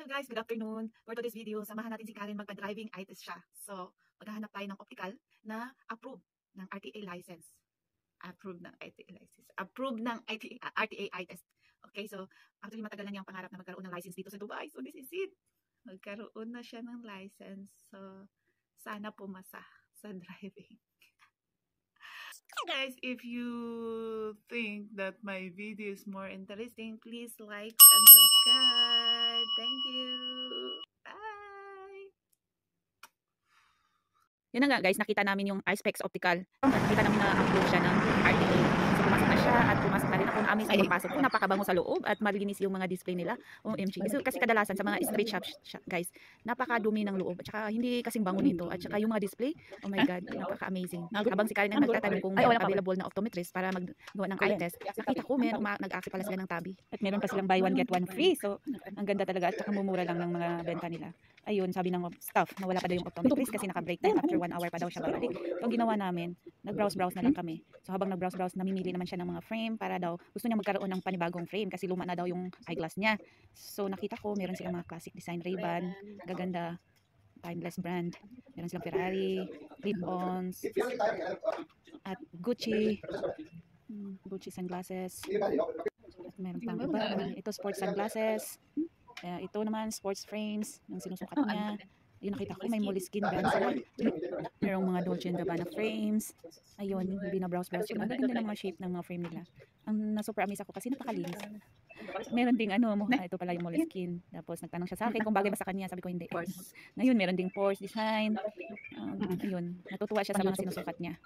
Hello guys, good afternoon. For today's video, samahan natin si Karen magpa-driving eye test siya. So, maghahanap tayo ng optical na approved ng RTA license. Approved ng RTA license. Approved ng RTA eye test. Okay, so actually matagal na niyang pangarap na magkaroon ng license dito sa Dubai. So this is it. Magkaroon na siya ng license. So, sana pumasa sa driving. Guys, if you think that my video is more interesting, please like and subscribe. Thank you. Bye. Yun na nga guys, nakita namin yung iSpecs Optical. Nakita namin na upload siya ng RTA. So pumasok na siya at pumasok na rin ako. Amin sa pagpasok ko, napakabango sa loob at malinis yung mga display nila. OMG. Kasi kadalasan sa mga street shops guys, napakadumi ng loob. At saka hindi kasing bango nito. At saka yung mga display, oh my god, napaka-amazing. Habang si Karen ang nagtatanong kung available na optometrist para maggawa ng eye test, nakita ko nag-accept pala sila ng tabi. At meron pa silang buy one get one free. So ang ganda talaga at saka mumura lang ng mga benta nila. Ayun, sabi ng staff na wala pa daw yung optometrist kasi naka-break time after 1 hour pa daw siya babalik. So, ang ginawa namin, nag-browse-browse na lang kami. So, habang nag-browse-browse, namimili naman siya ng mga frame para daw, gusto niya magkaroon ng panibagong frame kasi luma na daw yung eyeglass niya. So, nakita ko, meron silang mga classic design Ray-Ban, gaganda, timeless brand. Meron silang Ferrari, Clip-ons, at Gucci sunglasses. At meron pang iba. Ito, sports sunglasses. Ito naman, sports frames, yung sinusukat niya. Yung nakita ko, may Moleskine brand sila. Merong mga Dolce & Gabbana frames. Ayun, binabrowse-browse ko. Ang ganda ng mga shape ng mga frame nila. Ang na-super amaze ako kasi napakalinis. Meron ding ito pala yung Moleskine. Tapos nagtanong siya sa akin kung bagay ba sa kanya. Sabi ko hindi. Ngayon, meron ding Porsche design. Ayun, natutuwa siya sa mga sinusukat niya.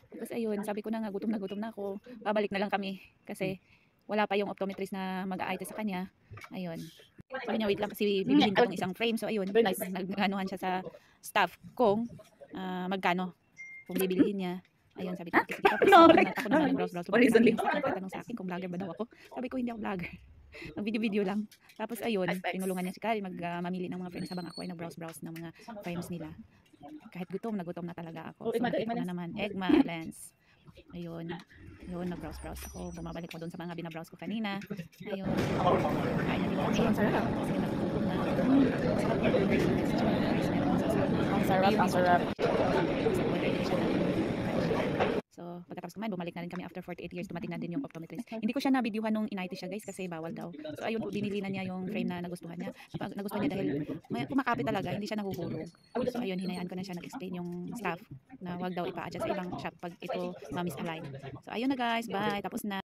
Tapos ayun, sabi ko na nga, gutom na ako. Babalik na lang kami kasi wala pa yung optometrist na mag-eye test sa kanya. Ayun. Sabi niya, wait lang kasi bibilhin ko ng isang frame. So ayun, nag-anuhan siya sa staff kung magkano kung bibilihin niya. Ayun, sabi ko, ako naman browse-browse. Nagtatanong sa akin kung vlogger ba daw ako. Sabi ko, hindi ako vlogger. Nag-video-video lang. Tapos ayun, tinulungan niya si Karen mamili ng mga frames habang ako ay nag-browse-browse ng mga frames nila. Kahit gutom na talaga ako. So nakita ko na naman, Egma lens. Ayun, nag-browse ako. Bumabalik ko doon sa mga binabrowse ko kanina. Ayun, kain na din kami. Ang sarap. Kasi nagutom na. Ang sarap. So, pagkatapos kumain, bumalik na rin kami after 48 years. Dumating na din yung optometrist. Hindi ko siya na-videohan nung in-IT siya guys kasi bawal daw. So, ayun po, binili na niya yung frame na nagustuhan niya. Nagustuhan niya dahil kumakapit talaga, hindi siya nahuhulog. So, ayun, hinayaan ko na siya nag-explain yung staff na wag daw ipa-adjust sa ibang shop pag ito ma-misalign. So, ayun na guys. Bye. Tapos na.